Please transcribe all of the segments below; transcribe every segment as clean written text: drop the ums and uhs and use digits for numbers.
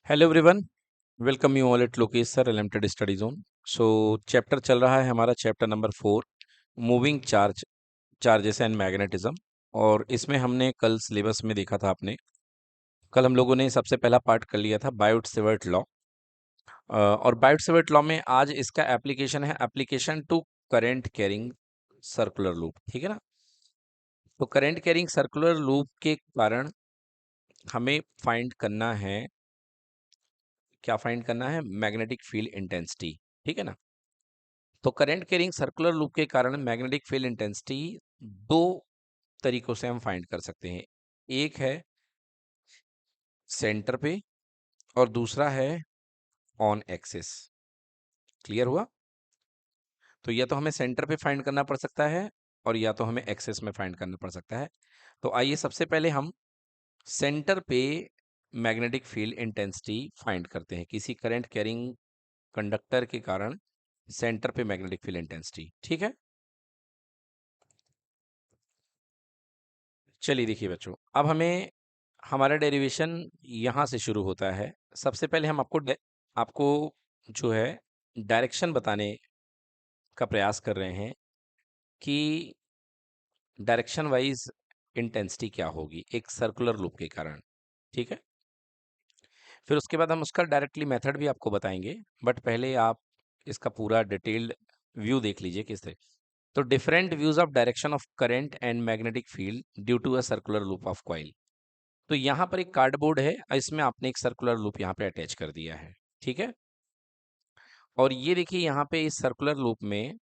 Hello everyone, welcome you all at Lokesh sir limited study zone. So chapter चल रहा है हमारा chapter number 4, moving charges and magnetism. और इसमें हमने कल सिलेबस में देखा था, आपने कल हम लोगों ने सबसे पहला पार्ट कर लिया था बायोट-सेवर्ट लॉ। और बायोट-सेवर्ट लॉ में आज इसका एप्लीकेशन है, application to current carrying circular loop. ठीक है ना। तो करंट कैरिंग सर्कुलर लूप के कारण हमें फाइंड करना है, क्या फाइंड करना है? Magnetic field intensity. ठीक है ना। तो करंट कैरिंग सर्कुलर लूप के कारण मैग्नेटिक फील्ड इंटेंसिटी दो तरीकों से हम फाइंड कर सकते हैं। एक है सेंटर पे और दूसरा है ऑन एक्सिस। क्लियर हुआ? तो या तो हमें सेंटर पे फाइंड करना पड़ सकता है और या तो हमें एक्सिस में फाइंड करना पड़ सकता है। तो आइए सबसे पहले हम सेंटर पे मैग्नेटिक फील्ड इंटेंसिटी फाइंड करते हैं, किसी करंट कैरिंग कंडक्टर के कारण सेंटर पे मैग्नेटिक फील्ड इंटेंसिटी। ठीक है। चलिए देखिए बच्चों, अब हमें हमारा डेरिवेशन यहाँ से शुरू होता है। सबसे पहले हम आपको जो है डायरेक्शन बताने का प्रयास कर रहे हैं कि डायरेक्शन वाइज इंटेंसिटी क्या होगी एक सर्कुलर लूप के कारण। ठीक है। फिर उसके बाद हम उसका डायरेक्टली मेथड भी आपको बताएंगे, बट पहले आप इसका पूरा डिटेल्ड व्यू देख लीजिए किस तरह। तो different views of direction of current and magnetic field due to a circular loop of coil. तो यहाँ पर एक कार्डबोर्ड है, इसमें आपने एक सर्कुलर लूप यहाँ पे अटैच कर दिया है। ठीक है। और ये देखिए यहाँ पे इस सर्कुलर लूप में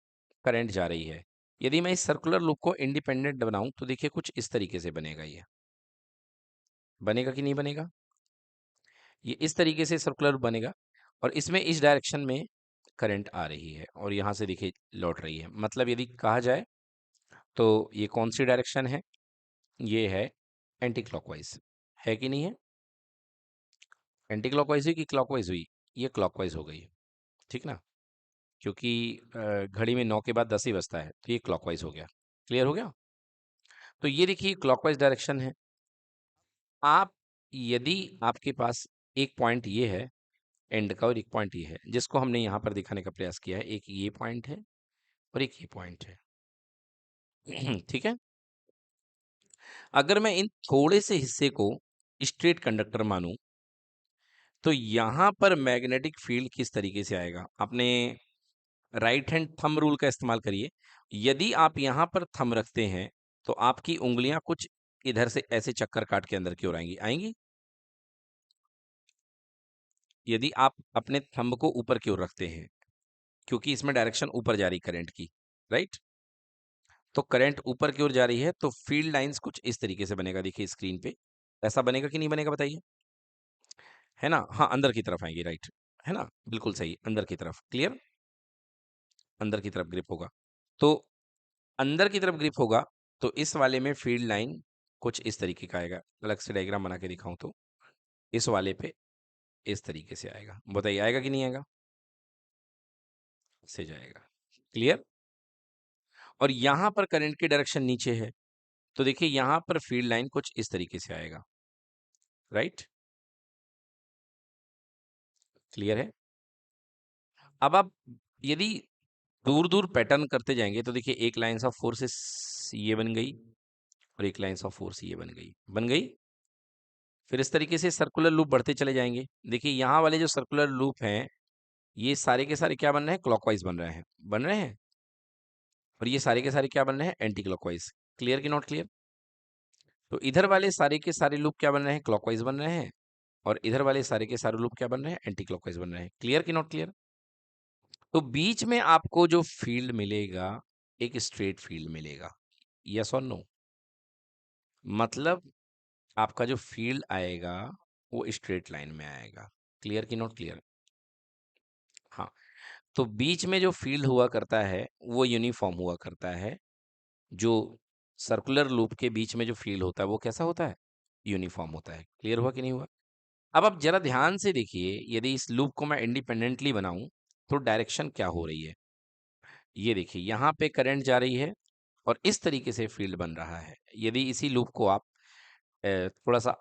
करंट जा रही है। यदि मैं इस सर्कुलर लूप को इंडिपेंडेंट बनाऊं तो देखिए कुछ इस तरीके से बनेगा। ये बनेगा कि नहीं बनेगा? ये इस तरीके से सर्कुलर बनेगा और इसमें इस डायरेक्शन में करंट आ रही है और यहाँ से देखिए लौट रही है। मतलब यदि कहा जाए तो ये कौन सी डायरेक्शन है? ये है एंटी क्लॉकवाइज। है कि नहीं है? एंटी क्लॉकवाइज हुई कि क्लॉकवाइज हुई? ये क्लॉकवाइज हो गई। ठीक ना। क्योंकि घड़ी में 9 के बाद 10 ही बजता है, तो ये क्लॉकवाइज हो गया। क्लियर हो गया? तो ये देखिए क्लॉकवाइज डायरेक्शन है। आप यदि आपके पास एक पॉइंट ये है एंड का और एक पॉइंट ये है, जिसको हमने यहाँ पर दिखाने का प्रयास किया है, एक ये पॉइंट है और एक ये पॉइंट है। ठीक है। अगर मैं इन थोड़े से हिस्से को स्ट्रेट कंडक्टर मानूं तो यहाँ पर मैग्नेटिक फील्ड किस तरीके से आएगा? आपने राइट हैंड थंब रूल का इस्तेमाल करिए। यदि आप यहाँ पर थंब रखते हैं तो आपकी उंगलियां कुछ इधर से ऐसे चक्कर काट के अंदर की ओर आएंगी आएंगी। यदि आप अपने थंब को ऊपर की ओर रखते हैं, क्योंकि इसमें डायरेक्शन ऊपर जा रही करंट की, राइट। तो करंट ऊपर की ओर जा रही है तो फील्ड लाइंस कुछ इस तरीके से बनेगा। देखिए स्क्रीन पे ऐसा बनेगा कि नहीं बनेगा बताइए? है ना। हाँ, अंदर की तरफ आएंगी, राइट। है ना, बिल्कुल सही, अंदर की तरफ। क्लियर? अंदर की तरफ ग्रिप होगा। तो अंदर की तरफ ग्रिप होगा तो इस वाले में फील्ड लाइन कुछ इस तरीके का आएगा। अलग से डायग्राम बना के दिखाऊं तो इस वाले पे इस तरीके से आएगा। बताइए आएगा कि नहीं आएगा? से जाएगा। क्लियर? और यहां पर करंट की डायरेक्शन नीचे है तो देखिए यहां पर फील्ड लाइन कुछ इस तरीके से आएगा। राइट? क्लियर है? अब आप यदि दूर दूर पैटर्न करते जाएंगे तो देखिए एक लाइन ऑफ फोर्स ये बन गई और एक लाइन ऑफ फोर्स ये बन गई। फिर इस तरीके से सर्कुलर लूप बढ़ते चले जाएंगे। देखिए यहाँ वाले जो सर्कुलर लूप हैं ये सारे के सारे क्या बन रहे हैं? क्लॉकवाइज बन रहे हैं। और ये सारे के सारे क्या बन रहे हैं? Anti clockwise. क्लियर कि नॉट क्लियर? तो इधर वाले सारे के सारे लूप क्या बन रहे हैं? क्लॉकवाइज बन रहे हैं। और इधर वाले सारे के सारे लूप क्या बन रहे हैं? एंटी क्लॉकवाइज बन रहे हैं। क्लियर कि नॉट क्लियर? तो बीच में आपको जो फील्ड मिलेगा एक स्ट्रेट फील्ड मिलेगा। यस और नो? मतलब आपका जो फील्ड आएगा वो स्ट्रेट लाइन में आएगा। क्लियर कि नॉट क्लियर? हाँ। तो बीच में जो फील्ड हुआ करता है वो यूनिफॉर्म हुआ करता है। जो सर्कुलर लूप के बीच में जो फील्ड होता है वो कैसा होता है? यूनिफॉर्म होता है। क्लियर हुआ कि नहीं हुआ? अब आप जरा ध्यान से देखिए, यदि इस लूप को मैं इंडिपेंडेंटली बनाऊं तो डायरेक्शन क्या हो रही है? ये देखिए यहाँ पे करंट जा रही है और इस तरीके से फील्ड बन रहा है। यदि इसी लूप को आप थोड़ा सा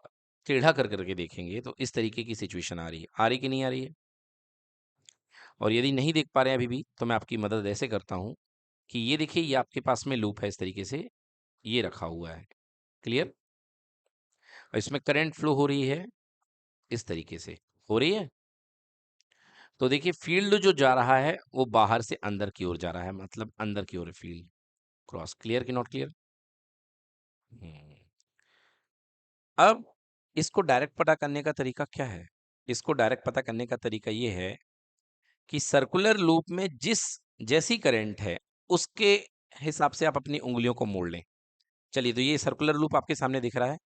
टेढ़ा कर करके देखेंगे तो इस तरीके की सिचुएशन आ रही कि नहीं आ रही है। और यदि नहीं देख पा रहे हैं अभी भी, तो मैं आपकी मदद ऐसे करता हूँ कि ये देखिए, ये आपके पास में लूप है इस तरीके से, ये रखा हुआ है। क्लियर? और इसमें करंट फ्लो हो रही है इस तरीके से, हो रही है। तो देखिए, फील्ड जो जा रहा है वो बाहर से अंदर की ओर जा रहा है, मतलब अंदर की ओर फील्ड क्रॉस। क्लियर कि नॉट क्लियर? अब इसको डायरेक्ट पता करने का तरीका क्या है? इसको डायरेक्ट पता करने का तरीका ये है कि सर्कुलर लूप में जिस जैसी करंट है उसके हिसाब से आप अपनी उंगलियों को मोड़ लें। चलिए, तो ये सर्कुलर लूप आपके सामने दिख रहा है।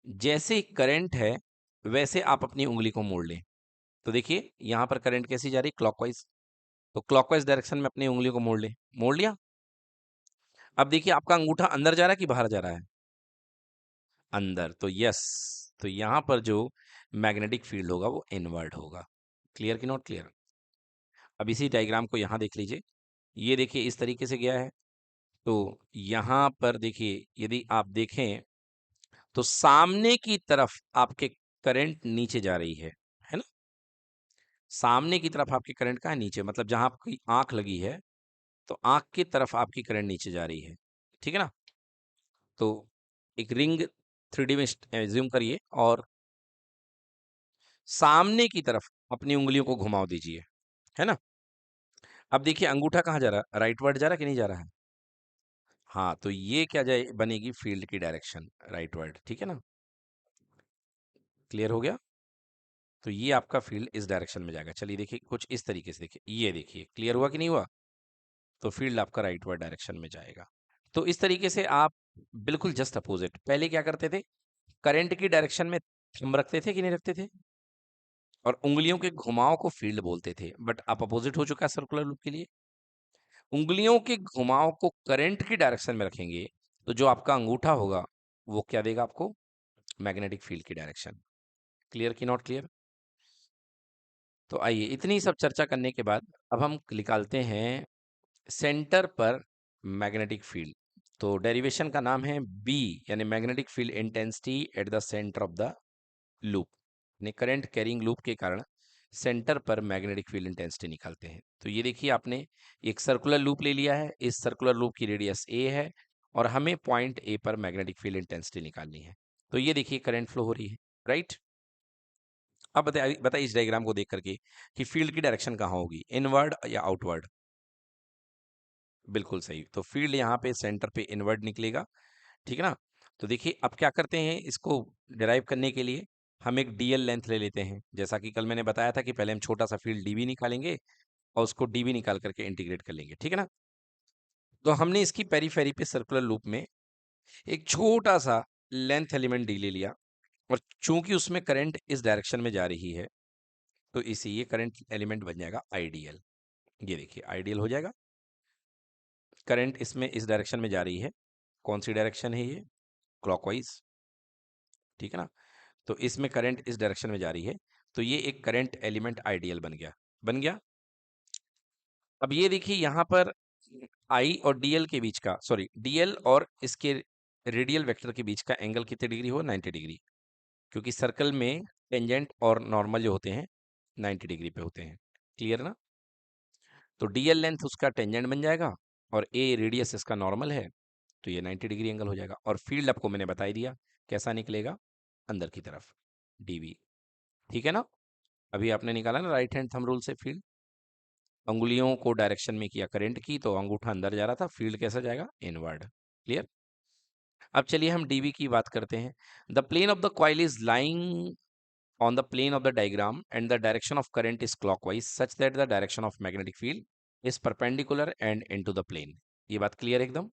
जैसे करंट है वैसे आप अपनी उंगली को मोड़ लें। तो देखिए, यहां पर करंट कैसी जा रही? क्लॉकवाइज। तो क्लॉकवाइज डायरेक्शन में अपनी उंगलियों को मोड़ लें। मोड़ लिया। अब देखिए, आपका अंगूठा अंदर जा रहा है कि बाहर जा रहा है? अंदर। तो यस, तो यहां पर जो मैग्नेटिक फील्ड होगा वो इनवर्ड होगा। क्लियर कि नॉट क्लियर? अब इसी डायग्राम को यहां देख लीजिए। ये देखिए, इस तरीके से गया है। तो यहां पर देखिए, यदि आप देखें तो सामने की तरफ आपके करंट नीचे जा रही है ना? सामने की तरफ आपकी करंट का है नीचे, मतलब जहां आपकी आंख लगी है, तो आंख की तरफ आपकी करंट नीचे जा रही है। ठीक है ना? तो एक रिंग 3D में ज्यूम करिए और सामने की तरफ अपनी उंगलियों को घुमाव दीजिए, है ना? अब देखिए, अंगूठा कहाँ जा रहा है? राइट वर्ड जा रहा है कि नहीं जा रहा है? हाँ, तो ये क्या जाए बनेगी? फील्ड की डायरेक्शन, राइट वर्ड। ठीक है ना? क्लियर हो गया? तो ये आपका फील्ड इस डायरेक्शन में जाएगा। चलिए देखिए, कुछ इस तरीके से देखिए, ये देखिए, क्लियर हुआ कि नहीं हुआ? तो फील्ड आपका राइट वर्ड डायरेक्शन में जाएगा। तो इस तरीके से आप बिल्कुल जस्ट अपोजिट, पहले क्या करते थे? करंट की डायरेक्शन में थंब रखते थे कि नहीं रखते थे? और उंगलियों के घुमाव को फील्ड बोलते थे। बट अब अपोजिट हो चुका है सर्कुलर लूप के लिए। उंगलियों के घुमाव को करंट की डायरेक्शन में रखेंगे तो जो आपका अंगूठा होगा वो क्या देगा आपको? मैग्नेटिक फील्ड की डायरेक्शन। क्लियर कि नॉट क्लियर? तो आइए, इतनी सब चर्चा करने के बाद अब हम निकालते हैं सेंटर पर मैग्नेटिक फील्ड। तो डेरिवेशन का नाम है बी, यानी magnetic field intensity at the centre of the loop. ने करंट कैरिंग लूप के कारण सेंटर पर मैग्नेटिक फील्ड इंटेंसिटी निकालते हैं। तो ये देखिए, आपने एक सर्कुलर लूप ले लिया है, इस सर्कुलर लूप की रेडियस ए है और हमें पॉइंट ए पर मैग्नेटिक फील्ड इंटेंसिटी निकालनी है। तो ये देखिए, करंट फ्लो हो रही है, राइट? अब बताइए, बताइए इस डायग्राम को देख करके कि फील्ड की डायरेक्शन कहाँ होगी, इनवर्ड या आउटवर्ड? बिल्कुल सही। तो फील्ड यहाँ पे सेंटर पे इनवर्ड निकलेगा। ठीक है ना? तो देखिए, अब क्या करते हैं, इसको डिराइव करने के लिए हम एक डीएल लेंथ ले लेते हैं। जैसा कि कल मैंने बताया था कि पहले हम छोटा सा फील्ड डीवी निकालेंगे और उसको डीवी निकाल करके इंटीग्रेट कर लेंगे। ठीक है ना? तो हमने इसकी पेरीफेरी पे सर्कुलर लूप में एक छोटा सा लेंथ एलिमेंट डी ले लिया और चूंकि उसमें करंट इस डायरेक्शन में जा रही है, तो इसे ये करंट एलिमेंट बन जाएगा आईडीएल। ये देखिए, आईडीएल हो जाएगा। करंट इसमें इस डायरेक्शन में जा रही है। कौन सी डायरेक्शन है ये? क्लॉकवाइज। ठीक है ना? तो इसमें करंट इस डायरेक्शन में जा रही है, तो ये एक करंट एलिमेंट आइडियल बन गया। बन गया। अब ये देखिए, यहां पर आई और डीएल के बीच का, सॉरी, डीएल और इसके रेडियल वेक्टर के बीच का एंगल कितने डिग्री हो? 90 डिग्री। क्योंकि सर्कल में टेंजेंट और नॉर्मल जो होते हैं 90 डिग्री पे होते हैं। क्लियर ना? तो डीएल लेंथ उसका टेंजेंट बन जाएगा और ए रेडियस इसका नॉर्मल है, तो ये 90 डिग्री एंगल हो जाएगा। और फील्ड आपको मैंने बता ही दिया कैसा निकलेगा, अंदर की तरफ, डीवी। ठीक है ना? अभी आपने निकाला ना राइट हैंड थंब रूल से फील्ड, अंगुलियों को डायरेक्शन में किया करंट की, तो अंगूठा अंदर जा रहा था, फील्ड कैसा जाएगा? इनवर्ड। क्लियर? अब चलिए हम डीवी की बात करते हैं। The plane of the coil is lying on the plane of the diagram and the direction of current is clockwise such that the direction of magnetic field is perpendicular and into the plane। ये बात clear एकदम?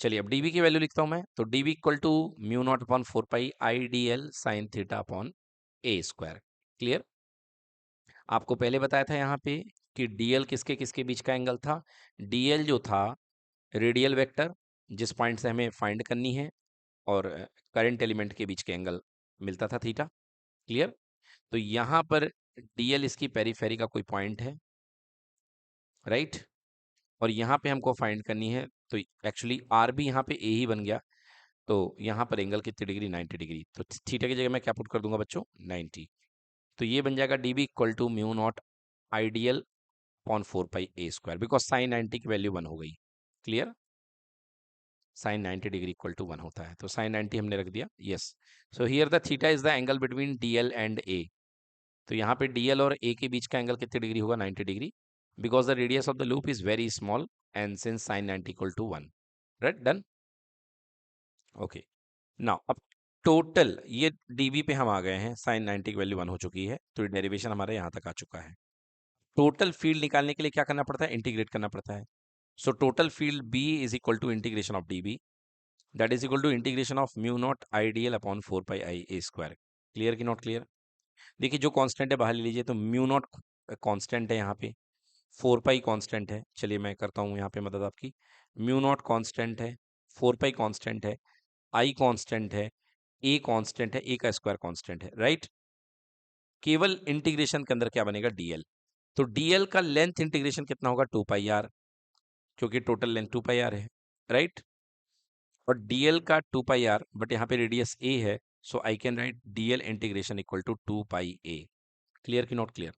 चलिए, अब dv की value लिखता हूं मैं। तो dv equal to mu not upon 4 pi I d l sine theta upon A square. Clear? आपको पहले बताया था यहाँ पे कि dl किसके किसके बीच का एंगल था? dl जो था रेडियल वेक्टर, जिस पॉइंट से हमें फाइंड करनी है, और करंट एलिमेंट के बीच के एंगल मिलता था थीटा। क्लियर? तो यहाँ पर डीएल इसकी पेरीफेरी का कोई पॉइंट है, राइट? और यहाँ पे हमको फाइंड करनी है, तो एक्चुअली आर भी यहाँ पे ए ही बन गया। तो यहाँ पर एंगल कितनी डिग्री, 90 डिग्री। तो थीटा की जगह मैं क्या पुट कर दूंगा बच्चों, 90। तो ये बन जाएगा D B equal to mu not ideal upon 4 pi a² because sine 90 की वैल्यू 1 हो गई। Clear, sine 90 degree equal to 1 होता है, तो साइन 90 हमने रख दिया। Yes, so here the theta is the angle between D L and A. तो यहाँ पे डी एल और ए के बीच का एंगल कितनी डिग्री होगा, 90 degree, because the radius of the loop is very small and since sine 90 equal to 1। Right, done. Okay, now अब total ये डीबी पे हम आ गए हैं, साइन 90 की वैल्यू 1 हो चुकी है, तो डेरिवेशन हमारा यहाँ तक आ चुका है। टोटल फील्ड निकालने के लिए क्या करना पड़ता है, इंटीग्रेट करना पड़ता है। So total field B is equal to integration of d B, that is equal to integration of mu naught I d l upon 4 pi a²। Clear कि नॉट क्लियर। देखिए जो कांस्टेंट है बाहर ले लीजिए, तो म्यू नॉट कांस्टेंट है यहाँ पे, 4 पाई कांस्टेंट है। चलिए मैं करता हूँ यहाँ पे मदद आपकी। म्यू नॉट कांस्टेंट है, 4 पाई कांस्टेंट है, आई कांस्टेंट है, ए कांस्टेंट है, ए का स्क्वायर कांस्टेंट है। राइट, केवल इंटीग्रेशन के अंदर क्या बनेगा, डीएल। तो डीएल का लेंथ इंटीग्रेशन कितना होगा, 2 पाई आर, क्योंकि टोटल लेंथ 2 पाई आर है। राइट, और डीएल का 2 पाई आर, बट यहाँ पे रेडियस ए है, so I can write DL integration equal to 2 pi a। Clear कि नॉट क्लियर।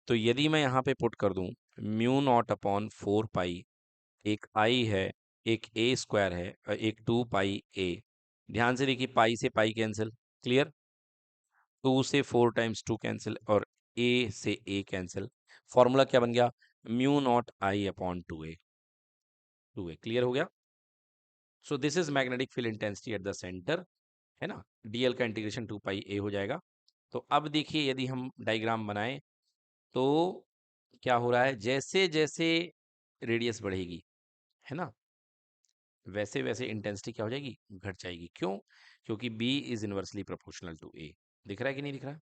तो यदि मैं यहाँ पे पुट कर दूं म्यू नॉट अपॉन 4 पाई, एक आई है, एक a² है और एक 2 पाई a। ध्यान से देखिए, पाई से पाई कैंसिल, क्लियर, 2 से 4 टाइम्स 2 कैंसिल, और a से a कैंसिल। फॉर्मूला क्या बन गया, mu naught I upon 2a। Clear हो गया। So this is magnetic field intensity at the centre, है ना। डीएल का इंटीग्रेशन 2 पाई a हो जाएगा। तो अब देखिए यदि हम डायग्राम बनाएं तो क्या हो रहा है, जैसे जैसे रेडियस बढ़ेगी, है ना, वैसे वैसे इंटेंसिटी क्या हो जाएगी, घट जाएगी। क्यों, क्योंकि B is inversely proportional to A। दिख रहा है कि नहीं दिख रहा है।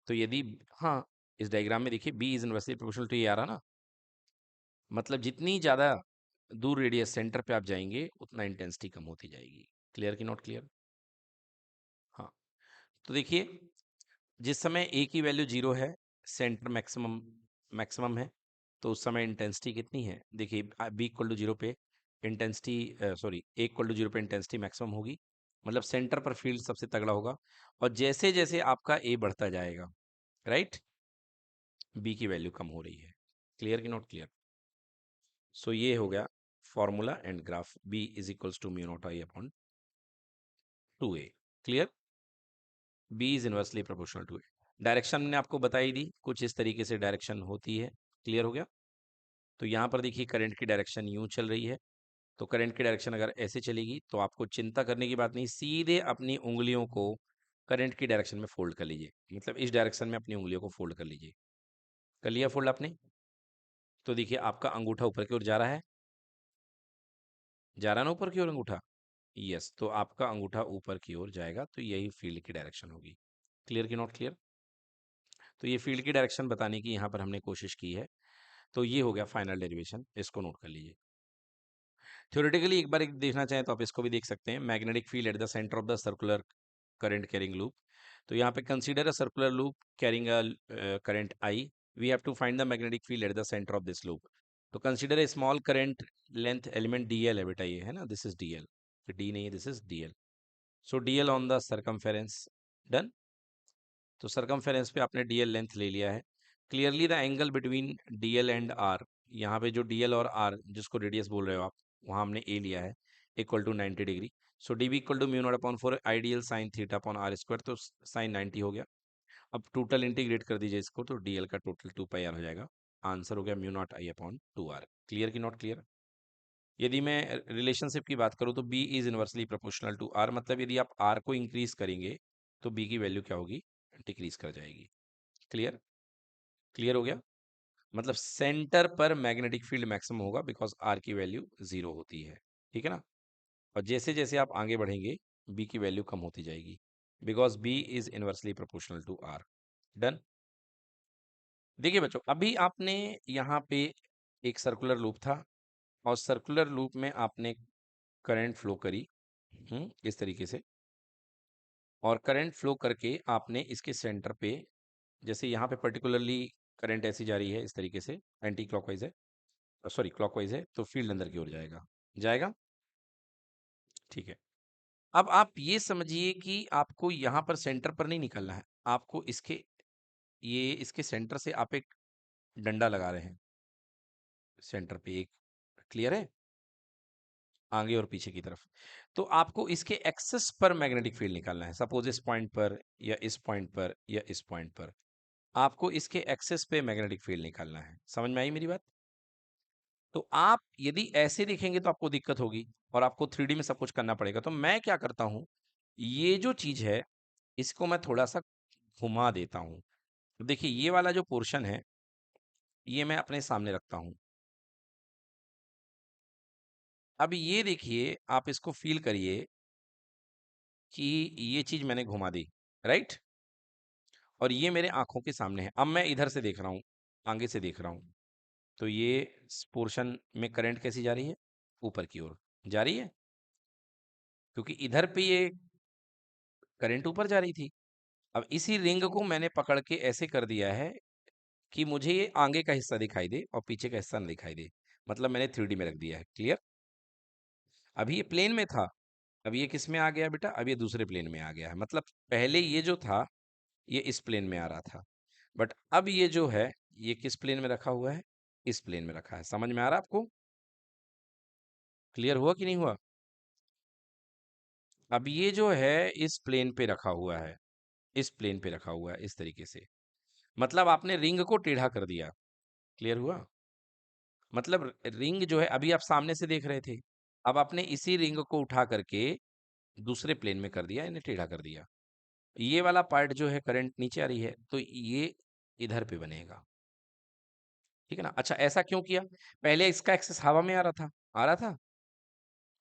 तो यदि, हाँ, इस डायग्राम में देखिए B is inversely proportional to A आ रहा ना, मतलब जितनी ज़्यादा दूर रेडियस सेंटर पे आप जाएंगे उतना इंटेंसिटी कम होती जाएगी। क्लियर कि नॉट क्लियर। हाँ, तो देखिए जिस समय ए की वैल्यू 0 है, सेंटर मैक्सिमम मैक्सिमम है, तो उस समय इंटेंसिटी कितनी है, देखिए बी इक्वल टू 0 पे intensity, sorry a equal to 0 पे इंटेंसिटी मैक्सिमम होगी, मतलब सेंटर पर फील्ड सबसे तगड़ा होगा। और जैसे जैसे आपका ए बढ़ता जाएगा, राइट, बी की वैल्यू कम हो रही है। क्लियर कि नॉट क्लियर। सो ये हो गया formula and graph, B is equals to mu naught I upon 2a। Clear, B is inversely proportional to a. Direction मैंने आपको बताई दी, कुछ इस तरीके से डायरेक्शन होती है। क्लियर हो गया। तो यहाँ पर देखिए करंट की डायरेक्शन यूं चल रही है, तो करंट की डायरेक्शन अगर ऐसे चलेगी तो आपको चिंता करने की बात नहीं, सीधे अपनी उंगलियों को करंट की डायरेक्शन में फोल्ड कर लीजिए, मतलब इस डायरेक्शन में अपनी उंगलियों को फोल्ड कर लीजिए। कर लिया फोल्ड आपने। तो देखिए आपका अंगूठा ऊपर की ओर जा रहा है, जा रहा है ना ऊपर की ओर अंगूठा। यस, तो आपका अंगूठा ऊपर की ओर जाएगा, तो यही फील्ड की डायरेक्शन होगी। क्लियर कि नॉट क्लियर। तो ये फील्ड की डायरेक्शन बताने की यहाँ पर हमने कोशिश की है। तो ये हो गया फाइनल डेरिवेशन, इसको नोट कर लीजिए। थ्योरेटिकली एक बार एक देखना चाहें तो आप इसको भी देख सकते हैं, magnetic field at the centre of the circular current carrying loop. तो यहाँ पे consider a circular loop carrying a current I, we have to find the magnetic field at the centre of this loop. तो consider a small current length element D L है बेटा, ये है ना, this is D L, D नहीं है, this is D L. So D L on the circumference, done. तो circumference पे आपने डीएल लेंथ ले लिया है। Clearly the angle between dl and r, यहाँ पे जो डीएल और आर जिसको रेडियस बोल रहे हो आप, वहाँ हमने ए लिया है, equal to 90 degree. So d B equal to mu not upon 4 I dl sine theta upon are square, तो साइन 90 हो गया। अब टोटल इंटीग्रेट कर दीजिए इसको, तो डीएल का टोटल 2 पाई आर हो जाएगा। आंसर हो गया mu naught I upon 2 r. Clear कि नॉट क्लियर। यदि मैं रिलेशनशिप की बात करूँ तो B is inversely proportional to r, मतलब यदि आप आर को इंक्रीज करेंगे तो बी की वैल्यू क्या होगी, डिक्रीज कर जाएगी। क्लियर, क्लियर हो गया। मतलब सेंटर पर मैग्नेटिक फील्ड मैक्सिमम होगा बिकॉज आर की वैल्यू 0 होती है, ठीक है ना। और जैसे जैसे आप आगे बढ़ेंगे बी की वैल्यू कम होती जाएगी, because B is inversely proportional to r. Done. देखिए बच्चों, अभी आपने यहाँ पे एक सर्कुलर लूप था, और सर्कुलर लूप में आपने करंट फ्लो करी, इस तरीके से, और करंट फ्लो करके आपने इसके सेंटर पे, जैसे यहाँ पे पर्टिकुलरली करंट ऐसी जा रही है इस तरीके से, एंटी क्लॉकवाइज है, सॉरी क्लॉकवाइज है, तो फील्ड अंदर की ओर जाएगा, जाएगा। ठीक है। अब आप ये समझिए कि आपको यहाँ पर सेंटर पर नहीं निकलना है, आपको इसके सेंटर से आप एक डंडा लगा रहे हैं सेंटर पे एक, क्लियर है, आगे और पीछे की तरफ। तो आपको इसके एक्सेस पर मैग्नेटिक फील्ड निकालना है, सपोज इस पॉइंट पर या इस पॉइंट पर या इस पॉइंट पर आपको इसके एक्सेस पे मैग्नेटिक फील्ड निकालना है। समझ में आई मेरी बात? तो आप यदि ऐसे देखेंगे तो आपको दिक्कत होगी और आपको 3D में सब कुछ करना पड़ेगा। तो मैं क्या करता हूँ, ये जो चीज है इसको मैं थोड़ा सा घुमा देता हूँ। देखिए ये वाला जो पोर्शन है ये मैं अपने सामने रखता हूँ। अब ये देखिए, आप इसको फील करिए कि ये चीज मैंने घुमा दी, राइट, और ये मेरे आंखों के सामने है। अब मैं इधर से देख रहा हूँ, आगे से देख रहा हूँ, तो ये पोर्शन में करंट कैसी जा रही है, ऊपर की ओर जा रही है, क्योंकि इधर पे ये करंट ऊपर जा रही थी। अब इसी रिंग को मैंने पकड़ के ऐसे कर दिया है कि मुझे ये आगे का हिस्सा दिखाई दे और पीछे का हिस्सा ना दिखाई दे, मतलब मैंने 3D में रख दिया है, क्लियर। अभी ये प्लेन में था, अब ये किस में आ गया बेटा, अब ये दूसरे प्लेन में आ गया है। मतलब पहले ये जो था ये इस प्लेन में आ रहा था, बट अब ये जो है ये किस प्लेन में रखा हुआ है, इस प्लेन में रखा है। समझ में आ रहा है आपको, क्लियर हुआ कि नहीं हुआ? अब ये जो है इस प्लेन पे रखा हुआ है, इस प्लेन पे रखा हुआ है इस तरीके से, मतलब आपने रिंग को टेढ़ा कर दिया, क्लियर हुआ? मतलब रिंग जो है अभी आप सामने से देख रहे थे, अब आपने इसी रिंग को उठा करके दूसरे प्लेन में कर दिया, इन्हें टेढ़ा कर दिया। ये वाला पार्ट जो है करंट नीचे आ रही है तो ये इधर पे बनेगा, ठीक है ना। अच्छा ऐसा क्यों किया, पहले इसका एक्सेस हवा में आ रहा था, आ रहा था,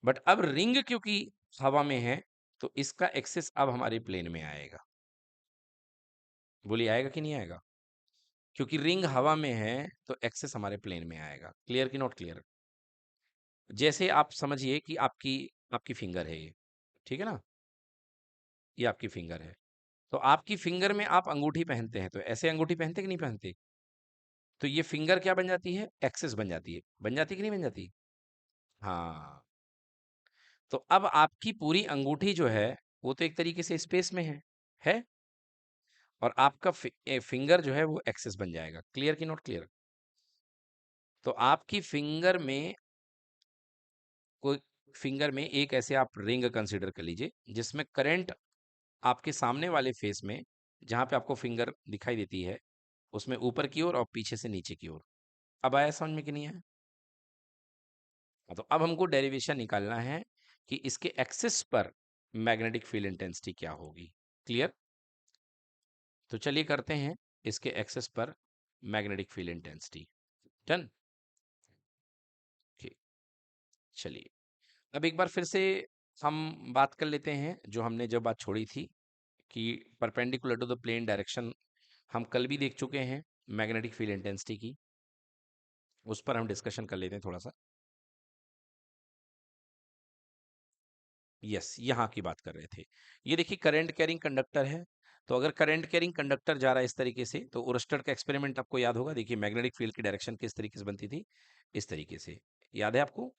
बट अब रिंग क्योंकि हवा में है तो इसका एक्सेस अब हमारे प्लेन में आएगा। बोलिए आएगा कि नहीं आएगा, क्योंकि रिंग हवा में है तो एक्सेस हमारे प्लेन में आएगा। क्लियर कि नॉट क्लियर? जैसे आप समझिए कि आपकी आपकी फिंगर है ये, ठीक है ना, ये आपकी फिंगर है, तो आपकी फिंगर में आप अंगूठी पहनते हैं, तो ऐसे अंगूठी पहनते कि नहीं पहनते, तो ये फिंगर क्या बन जाती है, एक्सेस बन जाती है, बन जाती कि नहीं बन जाती? हाँ, तो अब आपकी पूरी अंगूठी जो है वो तो एक तरीके से स्पेस में है, और आपका फिंगर जो है वो एक्सेस बन जाएगा। क्लियर कि नॉट क्लियर? तो आपकी फिंगर में कोई, फिंगर में एक ऐसे आप रिंग कंसीडर कर लीजिए जिसमें करंट आपके सामने वाले फेस में, जहां पे आपको फिंगर दिखाई देती है, उसमें ऊपर की ओर और पीछे से नीचे की ओर। अब आया समझ में कि नहीं आया? हाँ, तो अब हमको डेरिवेशन निकालना है कि इसके एक्सिस पर मैग्नेटिक फील्ड इंटेंसिटी क्या होगी। क्लियर? तो चलिए करते हैं इसके एक्सिस पर मैग्नेटिक फील्ड इंटेंसिटी। डन। चलिए अब एक बार फिर से हम बात कर लेते हैं जो हमने जब बात छोड़ी थी कि perpendicular to the plane direction हम कल भी देख चुके हैं मैग्नेटिक फील्ड इंटेंसिटी की, उस पर हम डिस्कशन कर लेते हैं थोड़ा सा। यस, यहाँ की बात कर रहे थे। ये देखिए करंट कैरिंग कंडक्टर है, तो अगर करंट कैरिंग कंडक्टर जा रहा है इस तरीके से, तो ओरस्टेड का एक्सपेरिमेंट आपको याद होगा। देखिए मैग्नेटिक फील्ड की डायरेक्शन किस तरीके से बनती थी, इस तरीके से, याद है आपको?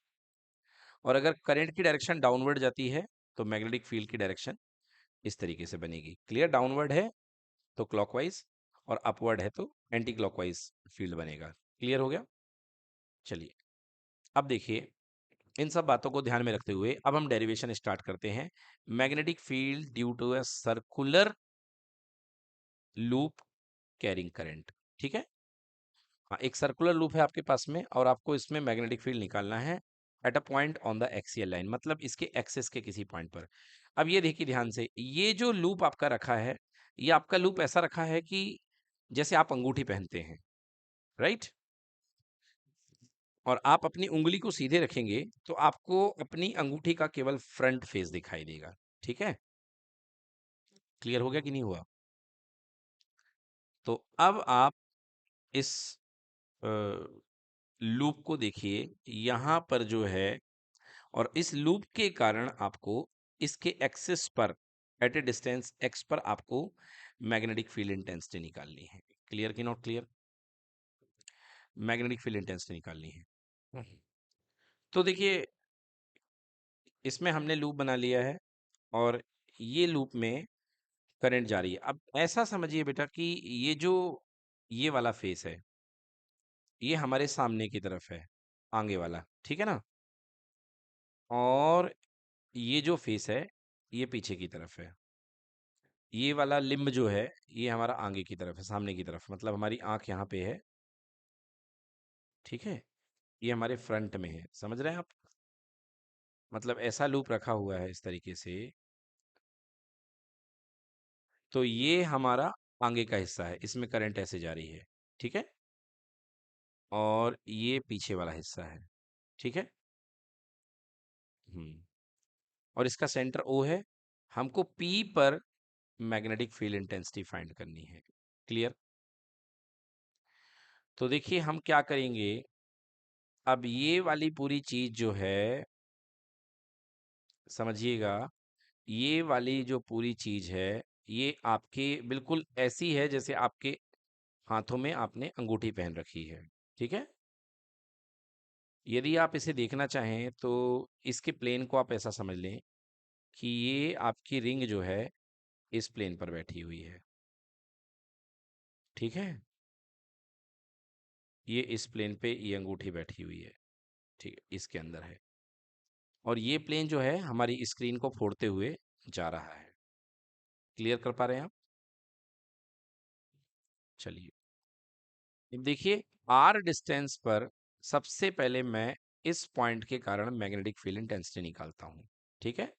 और अगर करंट की डायरेक्शन डाउनवर्ड जाती है तो मैग्नेटिक फील्ड की डायरेक्शन इस तरीके से बनेगी। क्लियर? डाउनवर्ड है तो क्लॉकवाइज और अपवर्ड है तो एंटी क्लॉकवाइज फील्ड बनेगा। क्लियर हो गया? चलिए अब देखिए, इन सब बातों को ध्यान में रखते हुए अब हम डेरिवेशन स्टार्ट करते हैं। Magnetic field due to a circular loop carrying current, ठीक है। हाँ, एक सर्कुलर लूप है आपके पास में और आपको इसमें मैग्नेटिक फील्ड निकालना है at a point on the axial line, मतलब इसके एक्सिस के किसी पॉइंट पर। अब ये देखिए ध्यान से, ये जो लूप आपका रखा है, ये आपका लूप ऐसा रखा है कि जैसे आप अंगूठी पहनते हैं, राइट, और आप अपनी उंगली को सीधे रखेंगे तो आपको अपनी अंगूठी का केवल फ्रंट फेस दिखाई देगा, ठीक है। क्लियर हो गया कि नहीं हुआ? तो अब आप इस लूप को देखिए, यहां पर जो है, और इस लूप के कारण आपको इसके एक्सिस पर एट ए डिस्टेंस x पर आपको मैग्नेटिक फील्ड इंटेंसिटी निकालनी है। क्लियर कि not clear? Magnetic field intensity निकालनी है। तो देखिए इसमें हमने लूप बना लिया है और ये लूप में करंट जा रही है। अब ऐसा समझिए बेटा कि ये जो ये वाला फेस है, ये हमारे सामने की तरफ है, आगे वाला, ठीक है ना? और ये जो फेस है, ये पीछे की तरफ है। ये वाला लिम्ब जो है, ये हमारा आगे की तरफ है, सामने की तरफ, मतलब हमारी आंख यहाँ पे है, ठीक है? ये हमारे फ्रंट में है, समझ रहे हैं आप? मतलब ऐसा लूप रखा हुआ है इस तरीके से। तो ये हमारा आगे का हिस्सा है, इसमें करंट ऐसे जा रही है, ठीक है? और ये पीछे वाला हिस्सा है, ठीक है? हम्म। और इसका सेंटर ओ है। हमको पी पर मैग्नेटिक फील्ड इंटेंसिटी फाइंड करनी है। क्लियर? तो देखिए हम क्या करेंगे। अब ये वाली पूरी चीज जो है, समझिएगा, ये वाली जो पूरी चीज है, ये आपके बिल्कुल ऐसी है जैसे आपके हाथों में आपने अंगूठी पहन रखी है, ठीक है? यदि आप इसे देखना चाहें तो इसके प्लेन को आप ऐसा समझ लें कि ये आपकी रिंग जो है इस प्लेन पर बैठी हुई है, ठीक है? ये इस प्लेन पे ये अंगूठी बैठी हुई है, ठीक है, इसके अंदर है। और ये प्लेन जो है हमारी स्क्रीन को फोड़ते हुए जा रहा है। क्लियर कर पा रहे हैं आप? चलिए, अब देखिए, आर डिस्टेंस पर सबसे पहले मैं इस पॉइंट के कारण मैग्नेटिक फील्ड इंटेंसिटी निकालता हूं, ठीक है?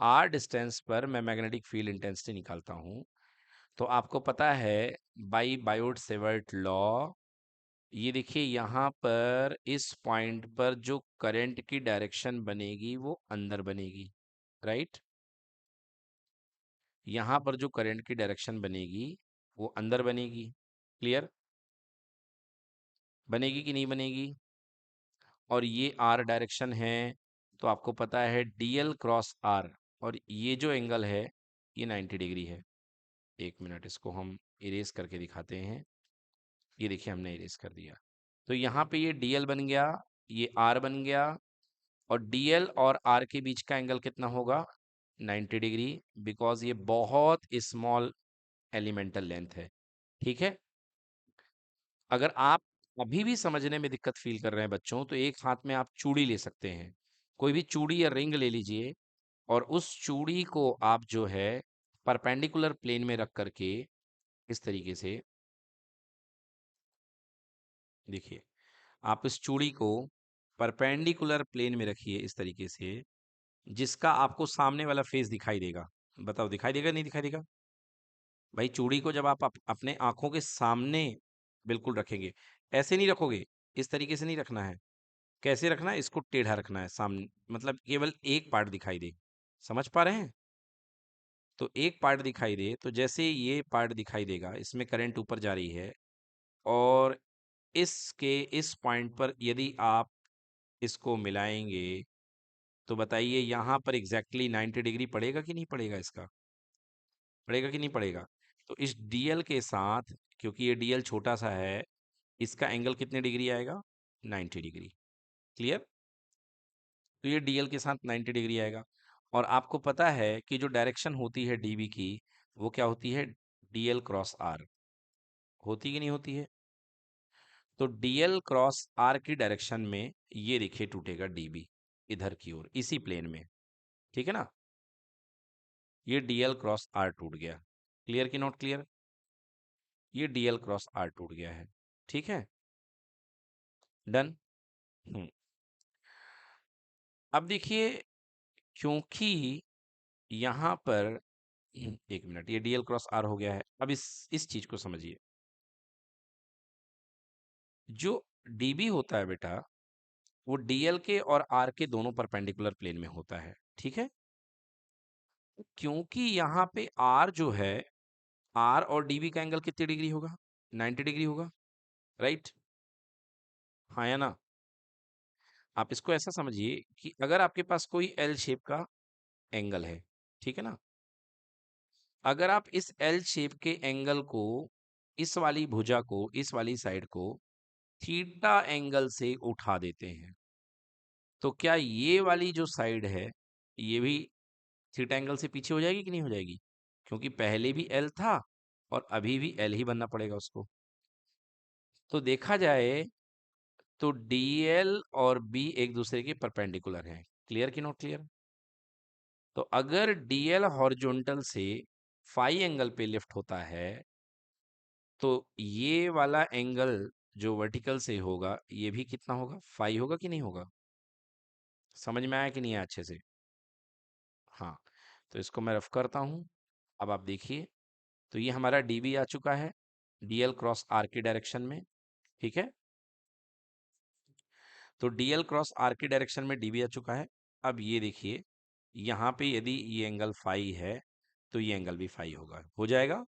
आर डिस्टेंस पर मैं मैग्नेटिक फील्ड इंटेंसिटी निकालता हूं। तो आपको पता है बाई बायोट सेवर्ट लॉ, ये देखिए यहाँ पर इस पॉइंट पर जो करंट की डायरेक्शन बनेगी वो अंदर बनेगी, राइट? यहाँ पर जो करंट की डायरेक्शन बनेगी वो अंदर बनेगी। क्लियर? बनेगी कि नहीं बनेगी? और ये आर डायरेक्शन है, तो आपको पता है डीएल क्रॉस आर, और ये जो एंगल है ये 90 डिग्री है। एक मिनट, इसको हम इरेज करके दिखाते हैं। ये देखिए हमने इरेज कर दिया। तो यहाँ पे ये डीएल बन गया, ये आर बन गया, और डीएल और आर के बीच का एंगल कितना होगा? 90 डिग्री, बिकॉज ये बहुत स्मॉल एलिमेंटल लेंथ है, ठीक है? अगर आप अभी भी समझने में दिक्कत फील कर रहे हैं बच्चों, तो एक हाथ में आप चूड़ी ले सकते हैं, कोई भी चूड़ी या रिंग ले लीजिए, और उस चूड़ी को आप जो है परपेंडिकुलर प्लेन में रख करके इस तरीके से देखिए, आप इस चूड़ी को परपेंडिकुलर प्लेन में रखिए इस तरीके से, जिसका आपको सामने वाला फेस दिखाई देगा। बताओ, दिखाई देगा नहीं दिखाई देगा? भाई, चूड़ी को जब आप अपने आंखों के सामने बिल्कुल रखेंगे, ऐसे नहीं रखोगे, इस तरीके से नहीं रखना है। कैसे रखना है? इसको टेढ़ा रखना है सामने, मतलब केवल एक पार्ट दिखाई दे। समझ पा रहे हैं? तो एक पार्ट दिखाई दे, तो जैसे ये पार्ट दिखाई देगा, इसमें करंट ऊपर जा रही है, और इसके इस पॉइंट पर यदि आप इसको मिलाएंगे, तो बताइए यहाँ पर एग्जैक्टली 90 डिग्री पड़ेगा कि नहीं पड़ेगा? इसका पड़ेगा कि नहीं पड़ेगा? तो इस डीएल के साथ, क्योंकि ये डीएल छोटा सा है, इसका एंगल कितने डिग्री आएगा? 90 डिग्री। क्लियर? तो ये डीएल के साथ 90 डिग्री आएगा। और आपको पता है कि जो डायरेक्शन होती है डीबी की, वो क्या होती है? Dl cross r. होती कि नहीं होती है? तो डीएल क्रॉस आर की डायरेक्शन में ये देखिए टूटेगा डीबी, इधर की ओर, इसी प्लेन में, ठीक है ना? ये डीएल क्रॉस आर टूट गया। क्लियर कि नॉट क्लियर? ये डीएल क्रॉस आर टूट गया है, ठीक है? डन। हम्म। अब देखिए, क्योंकि यहां पर एक मिनट, ये डीएल क्रॉस आर हो गया है। अब इस चीज को समझिए। जो डीबी होता है बेटा, वो डीएल के और आर के दोनों परपेंडिकुलर प्लेन में होता है, ठीक है? क्योंकि यहाँ पे आर जो है, आर और डीबी का एंगल कितनी डिग्री होगा? 90 डिग्री होगा, राइट? हाँ या ना? आप इसको ऐसा समझिए कि अगर आपके पास कोई एल शेप का एंगल है, ठीक है ना? अगर आप इस एल शेप के एंगल को, इस वाली भुजा को, इस वाली साइड को थीटा एंगल से उठा देते हैं, तो क्या ये वाली जो साइड है ये भी थीटा एंगल से पीछे हो जाएगी कि नहीं हो जाएगी? क्योंकि पहले भी एल था और अभी भी एल ही बनना पड़ेगा उसको। तो देखा जाए तो डी एल और बी एक दूसरे के परपेंडिकुलर हैं। क्लियर कि नॉट क्लियर? तो अगर डी एल हॉरिजॉन्टल से फाई एंगल पे लिफ्ट होता है तो ये वाला एंगल जो वर्टिकल से होगा ये भी कितना होगा? फाई होगा कि नहीं होगा? समझ में आया कि नहीं आया अच्छे से? हाँ, तो इसको मैं रफ करता हूँ। अब आप देखिए, तो ये हमारा डीबी आ चुका है डीएल क्रॉस आर की डायरेक्शन में। ठीक है, तो डीएल क्रॉस आर की डायरेक्शन में डीबी आ चुका है। अब ये देखिए, यहाँ पे यदि ये एंगल फाई है तो ये एंगल भी फाई होगा, हो जाएगा।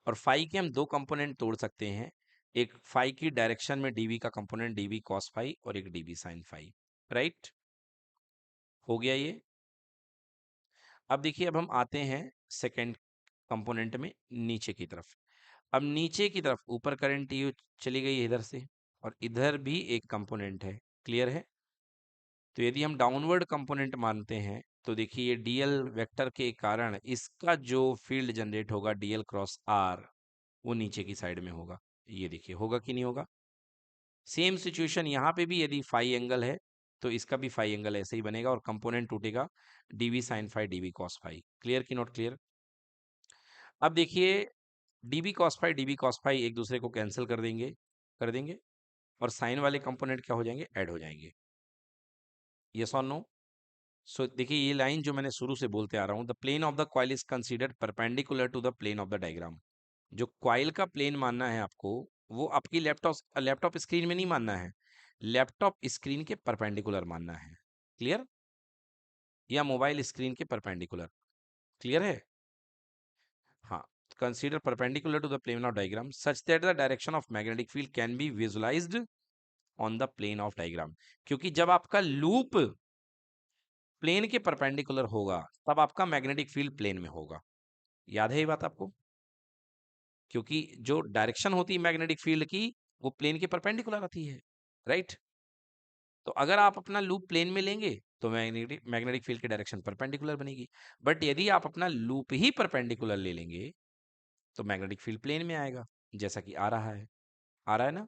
और फाई के हम दो कंपोनेंट तोड़ सकते हैं, एक फाई की डायरेक्शन में डीबी का कंपोनेंट डीबी कॉस फाई और एक डीबी साइन फाई। राइट, हो गया ये। अब देखिए, अब हम आते हैं सेकेंड कंपोनेंट में, नीचे की तरफ। अब नीचे की तरफ ऊपर करंट यू चली गई है इधर से, और इधर भी एक कंपोनेंट है। क्लियर है? तो यदि हम डाउनवर्ड कंपोनेंट मानते हैं तो देखिए, ये डीएल वेक्टर के कारण इसका जो फील्ड जनरेट होगा डीएल क्रॉस आर, वो नीचे की साइड में होगा। ये देखिए, होगा कि नहीं होगा? सेम सिचुएशन यहाँ पे भी, यदि फाई एंगल है तो इसका भी फाई एंगल ऐसे ही बनेगा और कंपोनेंट टूटेगा dB sine phi dB cos phi. Clear कि नॉट क्लियर? अब देखिए, डीबी कॉस फाई एक दूसरे को कैंसिल कर देंगे और साइन वाले कंपोनेंट क्या हो जाएंगे? ऐड हो जाएंगे। यस और नो? सो देखिए, ये लाइन जो मैंने शुरू से बोलते आ रहा हूँ, the plane of the coil is considered perpendicular to the plane of the diagram. जो कॉइल का प्लेन मानना है आपको, वो आपकी लैपटॉप लैपटॉप स्क्रीन में नहीं मानना है, लैपटॉप स्क्रीन के परपेंडिकुलर मानना है। क्लियर? या मोबाइल स्क्रीन के परपेंडिकुलर। क्लियर है? हाँ, consider perpendicular to the plane of diagram such that the direction of magnetic field can be visualized on the plane of diagram। क्योंकि जब आपका लूप प्लेन के परपेंडिकुलर होगा तब आपका मैग्नेटिक फील्ड प्लेन में होगा। याद है ये बात आपको? क्योंकि जो डायरेक्शन होती है मैग्नेटिक फील्ड की, वो प्लेन के परपेंडिकुलर आती है। राइट? तो अगर आप अपना लूप प्लेन में लेंगे तो मैग्नेटिक मैग्नेटिक फील्ड की डायरेक्शन परपेंडिकुलर बनेगी। बट यदि आप अपना लूप ही परपेंडिकुलर ले लेंगे तो मैग्नेटिक फील्ड प्लेन में आएगा, जैसा कि आ रहा है। आ रहा है ना?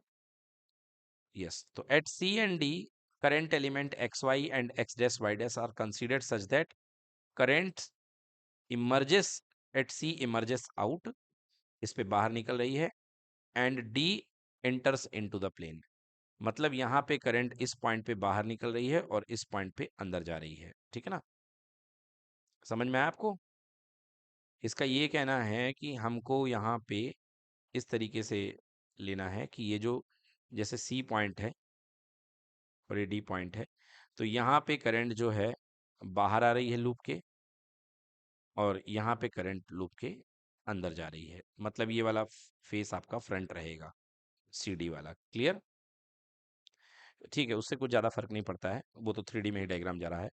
यस। तो at C and D, current element xy and x dash y dash are considered such that current emerges at c emerges out, इस पे बाहर निकल रही है, and d enters into the plane। मतलब यहाँ पे करंट इस पॉइंट पे बाहर निकल रही है और इस पॉइंट पे अंदर जा रही है। ठीक है ना? समझ में आया आपको? इसका ये कहना है कि हमको यहाँ पे इस तरीके से लेना है कि ये जो, जैसे सी पॉइंट है और ये डी पॉइंट है, तो यहाँ पे करंट जो है बाहर आ रही है लूप के, और यहाँ पे करंट लूप के अंदर जा रही है। मतलब ये वाला फेस आपका फ्रंट रहेगा, सीडी वाला। क्लियर? ठीक है, उससे कुछ ज़्यादा फर्क नहीं पड़ता है, वो तो 3D में ही डायग्राम जा रहा है।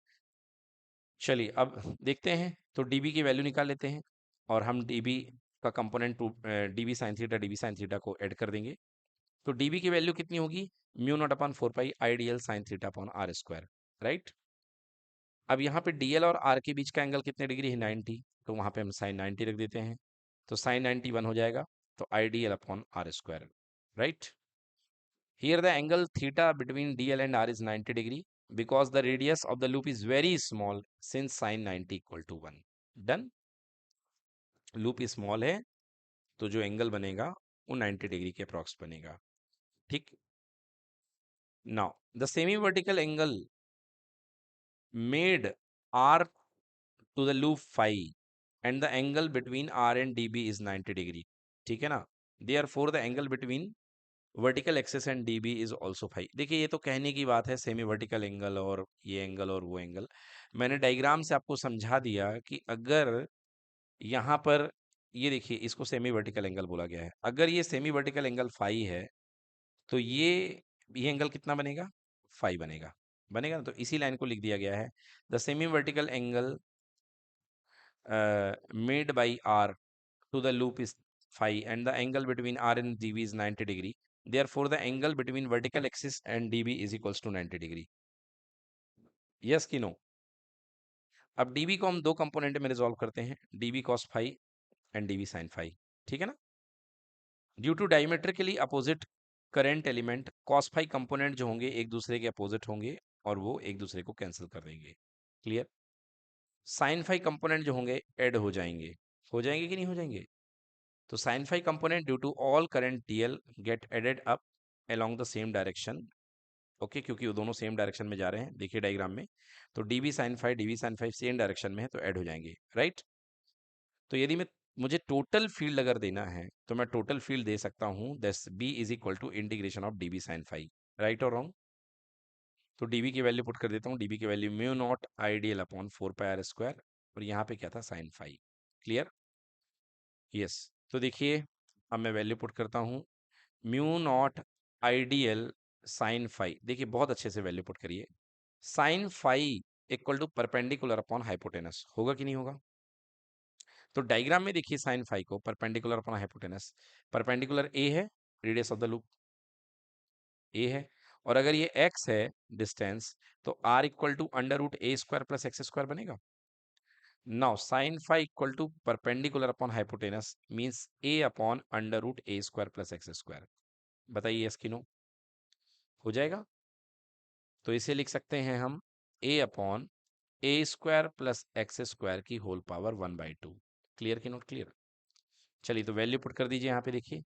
चलिए अब देखते हैं, तो डीबी की वैल्यू निकाल लेते हैं और हम डीबी का कंपोनेंट डीबी साइन थीटा को ऐड कर देंगे। तो डीबी की वैल्यू कितनी होगी? Mu not upon 4 pi I d l sine theta upon are square. Right? अब यहाँ पे डीएल और आर के बीच का एंगल कितने डिग्री है? 90। तो वहाँ पे हम साइन 90 रख देते हैं, तो साइन 90 1 हो जाएगा, तो I d l upon are square. Right? Here the angle theta between dl and r is 90 degree because the radius of the loop is very small since sin 90 equal to 1। Done? Loop small है तो जो angle बनेगा वो 90 degree के approx बनेगा। ठीक? Now the semi vertical angle made r to the loop phi and the angle between R and DB is 90 degree। ठीक है ना? Therefore the angle between vertical axis and DB is also phi। देखिए, ये तो कहने की बात है, सेमी वर्टिकल एंगल और ये एंगल और वो एंगल। मैंने डायग्राम से आपको समझा दिया कि अगर यहाँ पर ये देखिए, इसको सेमी वर्टिकल एंगल बोला गया है। अगर ये सेमी वर्टिकल एंगल फाई है तो ये एंगल कितना बनेगा? फाई बनेगा। बनेगा ना? तो इसी लाइन को लिख दिया गया है, the semi vertical angle made by R to the loop is phi and the angle between R and DB is 90 degree। Therefore, the angle between vertical axis and DB is equals to 90 degree। Yes कि no? अब dB को हम दो component में resolve करते हैं, dB cos phi and dB sine phi, ठीक है ना? Due to diametrically opposite current element, cos phi component जो होंगे एक दूसरे के अपोजिट होंगे और वो एक दूसरे को कैंसिल कर देंगे। क्लियर? साइन फाई कंपोनेंट जो होंगे ऐड हो जाएंगे कि नहीं हो जाएंगे? तो sine phi component due to all current dl get added up along the same direction. Okay, क्योंकि वो दोनों सेम डायरेक्शन में जा रहे हैं, देखिए डायग्राम में। तो dB sine phi same direction में है तो ऐड हो जाएंगे, राइट? तो यदि मैं मुझे टोटल फील्ड अगर देना है तो मैं टोटल फील्ड दे सकता हूँ, that's B is equal to integration of dB sine phi, right और रॉन्ग? तो डीबी की वैल्यू पुट कर देता हूँ, डीबी की value mu not I dl upon 4 pi r square, और यहाँ पे क्या था, साइन फाई। क्लियर? यस। तो देखिए अब मैं वैल्यू पुट करता हूँ, mu not IDL sine phi, देखिए बहुत अच्छे से वैल्यू पुट करिए। Sine phi equal to perpendicular upon hypotenuse, होगा कि नहीं होगा? तो डायग्राम में देखिए साइन फाई को perpendicular upon hypotenuse, perpendicular A है, radius of the loop A है, और अगर ये एक्स है डिस्टेंस, तो are equal to under root A square plus x square बनेगा। Now sine phi equal to perpendicular upon hypotenuse means A upon under root A square plus x square. बताइए yes कि no? हो जाएगा? तो इसे लिख सकते हैं हम ए अपॉन ए स्क्वायर प्लस एक्स स्क्वायर की होल पावर 1/2। क्लियर कि नॉट क्लियर? चलिए तो वैल्यू पुट कर दीजिए यहाँ पे, देखिए।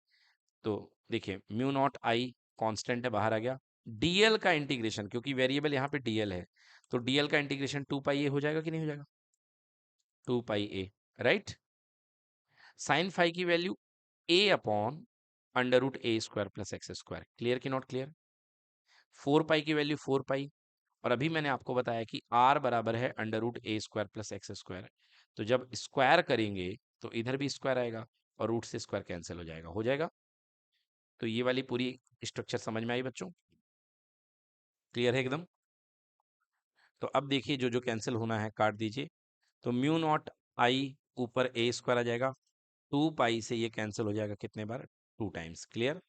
तो देखिए म्यू नॉट आई कांस्टेंट है, बाहर आ गया। डीएल का इंटीग्रेशन, क्योंकि वेरिएबल यहाँ पे डीएल है, तो डीएल का इंटीग्रेशन 2 पाई ए हो जाएगा कि नहीं हो जाएगा? 2 pi A, right? Sine phi की value A upon under root A square plus x square. Clear कि नॉट क्लियर? 4 पाई की वैल्यू 4 पाई, और अभी मैंने आपको बताया कि आर बराबर है अंडर रूट ए स्क्वायर प्लस एक्स स्क्वायर। तो जब स्क्वायर करेंगे तो इधर भी स्क्वायर आएगा और रूट से स्क्वायर कैंसिल हो जाएगा, हो जाएगा? तो ये वाली पूरी स्ट्रक्चर समझ में आई बच्चों? क्लियर है एकदम? तो अब देखिए जो जो कैंसिल होना है काट दीजिए। तो म्यू नॉट आई ऊपर ए स्क्वायर आ जाएगा, 2 पाई से ये कैंसिल हो जाएगा कितने बार, 2 टाइम्स। क्लियर?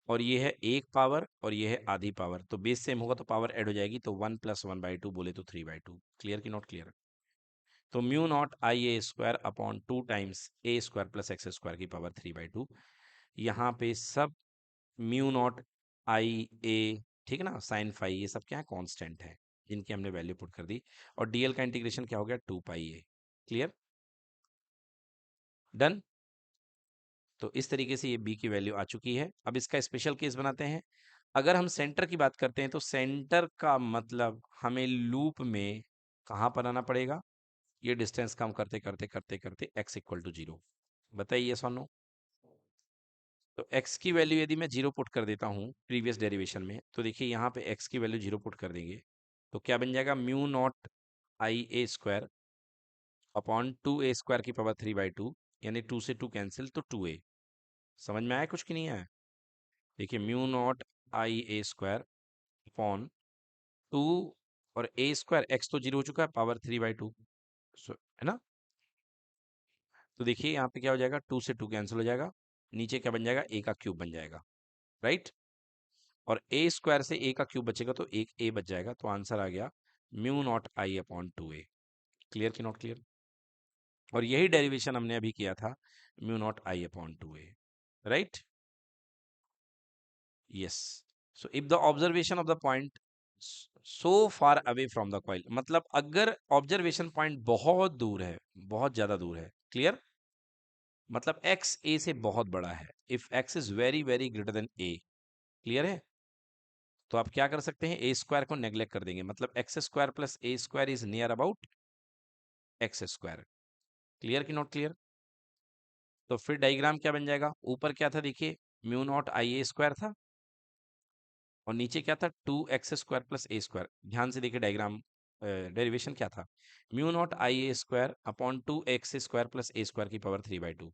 और ये है एक पावर और ये है आधी पावर, तो बेस सेम होगा तो पावर ऐड हो जाएगी, तो 1 + 1/2 बोले तो 3/2। क्लियर कि नॉट क्लियर? तो mu naught I a square upon 2 times A square plus x square की पावर 3/2। यहाँ पे सब म्यू नॉट आई ए, ठीक है ना, साइन फाई, ये सब क्या है, कांस्टेंट है, जिनकी हमने वैल्यू पुट कर दी। और डीएल का इंटीग्रेशन क्या हो गया, 2 पाई ए। क्लियर? डन? तो इस तरीके से ये बी की वैल्यू आ चुकी है। अब इसका स्पेशल केस बनाते हैं। अगर हम सेंटर की बात करते हैं तो सेंटर का मतलब हमें लूप में कहाँ पर आना पड़ेगा, ये डिस्टेंस कम करते करते करते करते x इक्वल टू 0। बताइए यस और नो? तो x की वैल्यू यदि मैं 0 पुट कर देता हूँ प्रीवियस डेरिवेशन में, तो देखिए यहाँ पे x की वैल्यू 0 पुट कर देंगे तो क्या बन जाएगा, mu naught I a square upon 2a² की पावर 3/2, यानी 2 से 2 कैंसिल तो 2a। समझ में आया कुछ कि नहीं आया? देखिए mu naught I a square upon 2, और ए स्क्वायर, एक्स तो 0 हो चुका है, पावर 3/2, है ना? तो देखिए यहाँ पे क्या हो जाएगा, 2 से 2 कैंसिल हो जाएगा, नीचे क्या बन जाएगा, ए का क्यूब बन जाएगा, राइट? और ए स्क्वायर से ए का क्यूब बचेगा तो एक ए बच जाएगा, तो आंसर आ गया mu naught I upon 2a। Clear कि नॉट क्लियर? और यही डेरिवेशन हमने अभी किया था, mu naught I upon 2a, right? Yes. So if the observation of the point so far away from the coil, मतलब अगर ऑब्जर्वेशन पॉइंट बहुत दूर है, बहुत ज्यादा दूर है। क्लियर? मतलब एक्स ए से बहुत बड़ा है, if x is very very greater than A. Clear है? तो आप क्या कर सकते हैं, ए स्क्वायर को नेग्लेक्ट कर देंगे, मतलब x square plus a square is near about x square. Clear कि नॉट क्लियर? तो फिर डायग्राम क्या बन जाएगा, ऊपर क्या था देखिए, mu naught I a square था, और नीचे क्या था, 2x² प्लस ए स्क्वायर। ध्यान से देखिए डायग्राम, डेरिवेशन क्या था, mu naught I a square upon 2x² plus a square की पावर 3/2,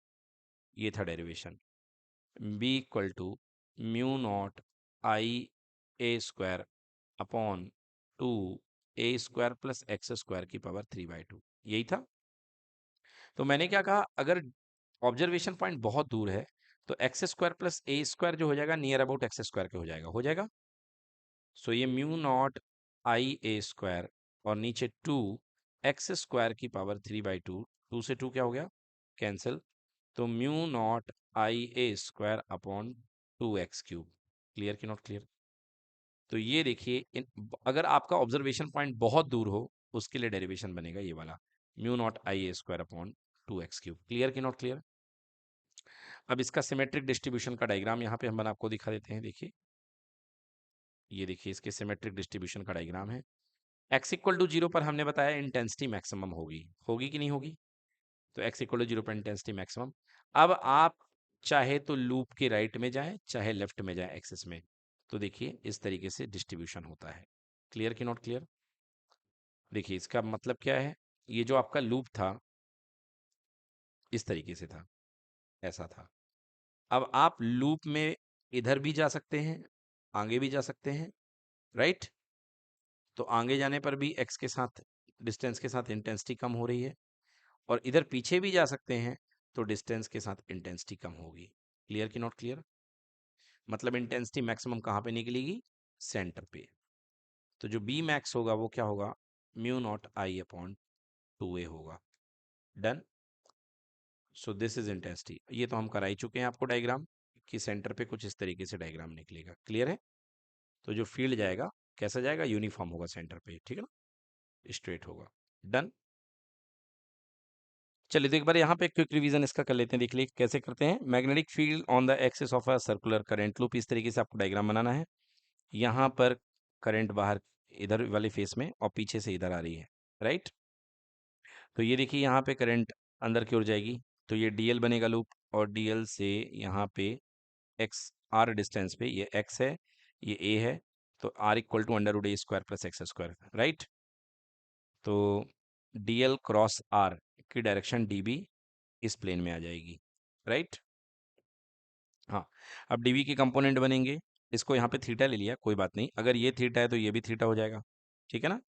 ये था derivation. B equal to mu naught I a square upon 2a² plus x² की पावर 3/2, यही था। तो मैंने क्या कहा, अगर ऑब्जर्वेशन पॉइंट बहुत दूर है तो x² प्लस ए स्क्वायर जो हो जाएगा नियर अबाउट x² के हो जाएगा, हो जाएगा। सो ये mu naught I a square और नीचे 2 एक्स स्क्वायर की पावर 3/2, 2 से 2 क्या हो गया, कैंसिल, तो mu naught I a square upon 2x³ clear कि नॉट क्लियर। तो ये देखिए अगर आपका ऑब्जर्वेशन पॉइंट बहुत दूर हो उसके लिए डेरिवेशन बनेगा ये वाला, mu naught I a square upon 2x³, clear कि नॉट क्लियर। अब इसका सिमेट्रिक डिस्ट्रीब्यूशन का डायग्राम यहाँ पे हम आपको दिखा देते हैं, देखिए ये देखिए इसके सिमेट्रिक डिस्ट्रीब्यूशन का डायग्राम है। x इक्वल टू 0 पर हमने बताया इंटेंसिटी मैक्सिमम होगी, होगी कि नहीं होगी, तो x इक्वल टू 0 पर इंटेंसिटी मैक्सिमम। अब आप चाहे तो लूप के राइट में जाएं चाहे लेफ्ट में जाएं एक्सिस में, तो देखिए इस तरीके से डिस्ट्रीब्यूशन होता है, क्लियर कि नॉट क्लियर। देखिए इसका मतलब क्या है, ये जो आपका लूप था इस तरीके से था, ऐसा था। अब आप लूप में इधर भी जा सकते हैं, आगे भी जा सकते हैं, राइट। तो आगे जाने पर भी x के साथ डिस्टेंस के साथ इंटेंसिटी कम हो रही है, और इधर पीछे भी जा सकते हैं तो डिस्टेंस के साथ इंटेंसिटी कम होगी, क्लियर कि नॉट क्लियर। मतलब इंटेंसिटी मैक्सिमम कहाँ पे निकलेगी, सेंटर पे। तो जो बी मैक्स होगा वो क्या होगा, mu naught I upon 2a होगा, done. So this is intensity, ये तो हम करा ही चुके हैं आपको डायग्राम कि सेंटर पे कुछ इस तरीके से डायग्राम निकलेगा, क्लियर है। तो जो फील्ड जाएगा कैसा जाएगा, यूनिफॉर्म होगा सेंटर पे, ठीक है ना, स्ट्रेट होगा, डन। चलिए तो एक बार यहाँ पे क्विक रिवीजन इसका कर लेते हैं, देख लीजिए कैसे करते हैं। Magnetic field on the axis of a circular current loop, इस तरीके से आपको डायग्राम बनाना है। यहाँ पर करंट बाहर इधर वाले फेस में और पीछे से इधर आ रही है, राइट। तो ये देखिए यहाँ पे करंट अंदर की ओर जाएगी, तो ये डीएल बनेगा लूप, और डीएल से यहाँ पे एक्स आर डिस्टेंस पे ये एक्स है, ये ए है, तो are equal to under root A square plus x square, right. तो डीएल क्रॉस आर की डायरेक्शन डीबी इस प्लेन में आ जाएगी, राइट। हाँ, अब डीबी के कंपोनेंट बनेंगे, इसको यहाँ पे थीटा ले लिया, कोई बात नहीं, अगर ये थीटा है तो ये भी थीटा हो जाएगा, ठीक है ना।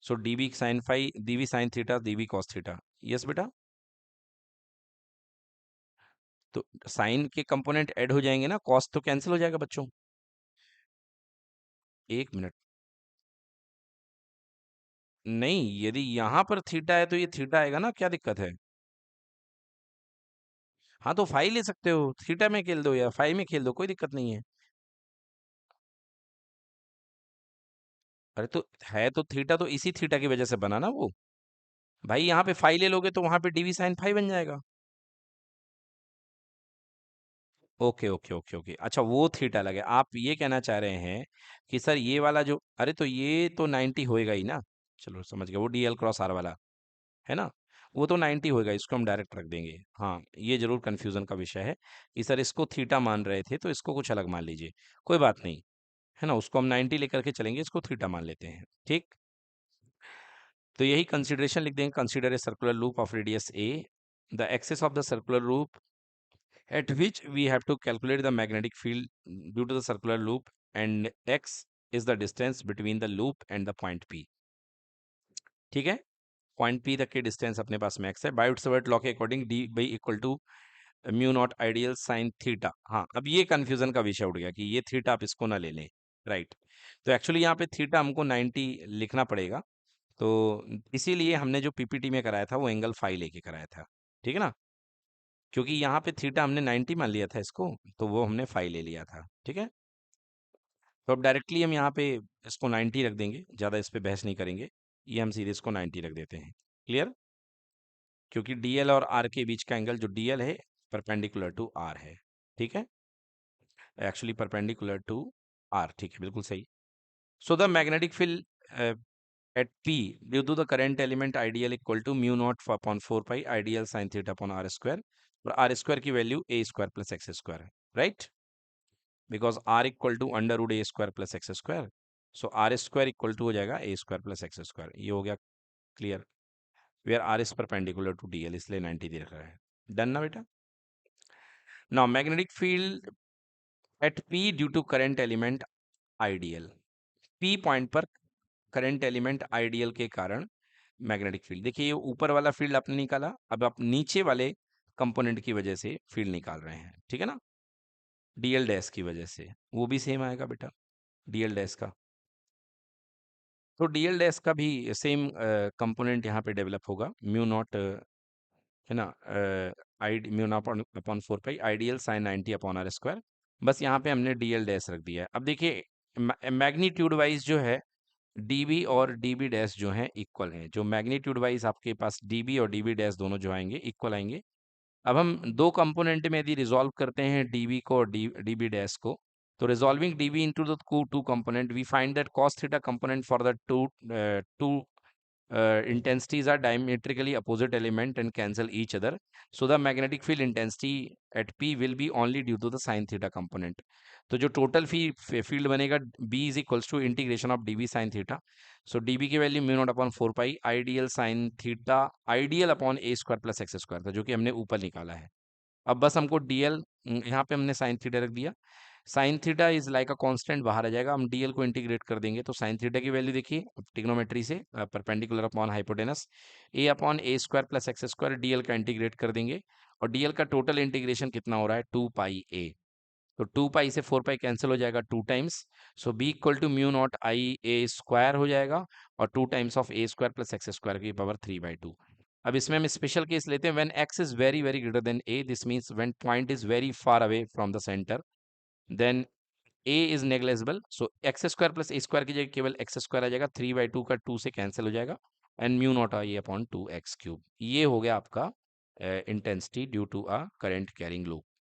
So DB sine phi, DB sine theta, DB cos theta, yes बेटा। तो साइन के कंपोनेंट ऐड हो जाएंगे ना, कॉस तो कैंसिल हो जाएगा बच्चों। एक मिनट, नहीं, यदि यहाँ पर थीटा है तो ये थीटा आएगा ना, क्या दिक्कत है। हाँ तो फाई ले सकते हो, थीटा में खेल दो या फाई में खेल दो, कोई दिक्कत नहीं है। अरे तो है तो थीटा, तो इसी थीटा की वजह से बना ना वो, भाई यहाँ पे फाई ले लोगे तो वहां पे डीवी साइन फाई बन जाएगा। ओके ओके ओके ओके, अच्छा वो थीटा लगे, आप ये कहना चाह रहे हैं कि सर ये वाला जो, अरे तो ये तो 90 होएगा ही ना, चलो समझ गया, वो डीएल क्रॉस आर वाला है ना, वो तो 90 होएगा, इसको हम डायरेक्ट रख देंगे। हाँ ये जरूर कंफ्यूजन का विषय है कि सर इसको थीटा मान रहे थे तो इसको कुछ अलग मान लीजिए, कोई बात नहीं, है ना, उसको हम 90 लेकर के चलेंगे, इसको थीटा मान लेते हैं, ठीक। तो यही कंसिडरेशन लिख देंगे, consider a circular loop of radius A, the axis of the circular loop at which we have to calculate the magnetic field due to the circular loop, and x is the distance between the loop and the point P, ठीक है। Point P तक की distance अपने पास में x है, Biot Savart law के according d B equal to mu not I dl sine theta. हाँ अब ये कंफ्यूजन का विषय उठ गया कि ये थीटा आप इसको ना ले लें, राइट। तो एक्चुअली यहाँ पे थीटा हमको 90 लिखना पड़ेगा, तो इसीलिए हमने जो पीपीटी में कराया था वो एंगल फाई लेके कराया था, ठीक है ना, क्योंकि यहाँ पे थीटा हमने 90 मान लिया था इसको, तो वो हमने फाई ले लिया था, ठीक है। तो अब डायरेक्टली हम यहाँ पे इसको 90 रख देंगे, ज़्यादा इस पे बहस नहीं करेंगे, ये हम सीधे इसको 90 रख देते हैं, क्लियर। क्योंकि डीएल और आर के बीच का एंगल जो डीएल है परपेंडिकुलर टू आर है, ठीक है, एक्चुअली परपेंडिकुलर टू आर, ठीक है, बिल्कुल सही। So the magnetic field at P due to the current element ideal equal to mu naught upon 4 pi ideal sin theta upon r square, और r square की value a square plus x square है, राइट, बिकॉज r equal to under root A square plus x square, so r square equal to हो जाएगा a square plus x square, ये हो गया clear, where r is perpendicular to dl, इसलिए 90 दे रखा है, डन ना बेटा। Now magnetic field at P due to current element I dl, P point पर करंट एलिमेंट आइडियल के कारण मैग्नेटिक फील्ड, देखिए ये ऊपर वाला फील्ड आपने निकाला, अब आप नीचे वाले कंपोनेंट की वजह से फील्ड निकाल रहे हैं, ठीक है ना, डीएल डैश की वजह से, वो भी सेम आएगा बेटा, डीएल डैश का, तो डीएल डैश का भी सेम कंपोनेंट यहाँ पे डेवलप होगा, म्यू नॉट है ना, I mu not upon 4 pi ideal sine 90 upon are square. बस यहाँ पे हमने डीएल डैश रख दिया है। अब देखिए मैग्नीट्यूड वाइज जो है डीबी और डीबी डैश जो है इक्वल हैं। जो मैग्नीट्यूड वाइज आपके पास डीबी और डीबी डैश दोनों जो आएंगे इक्वल आएंगे। अब हम दो कंपोनेंट में यदि रिजॉल्व करते हैं डीबी को और डीबी डैश को, तो resolving dB into the two component we find that cos theta component for the two intensities are diametrically opposite element and cancel each other. So the magnetic field intensity at P will be only due to the sin theta component. तो जो total field बनेगा B is equals to integration of dB sin theta. So dB की value mu not upon 4 pi ideal sine theta ideal upon A square plus x square था, जो कि हमने ऊपर निकाला है। अब बस हमको डीएल यहाँ पे हमने साइन थीटा रख दिया। Sine theta is like a constant बाहर आ जाएगा, हम डीएल को इंटीग्रेट कर देंगे तो साइन थीटा की वैल्यू देखिए ट्रिग्नोमेट्री से परपेंडिकुलर अपॉन हाइपोटेनस ए अपॉन ए square plus x square DL का इंटीग्रेट कर देंगे। और डीएल का टोटल इंटीग्रेशन कितना हो रहा है 2 पाई ए। तो 2 पाई से 4 पाई कैंसिल हो जाएगा 2 times. So B equal to mu naught I a square हो जाएगा और 2 times of a square plus x square की पावर 3/2। अब इसमें हम स्पेशल केस लेते हैं when x is very very greater than a, this means when point is very far away from the center, then a is negligible. So x square plus a square की जगह केवल x square आ जाएगा, 3/2 का 2 से cancel हो जाएगा and mu naught I upon 2 x cube. ये हो गया आपका intensity due to a current carrying loop.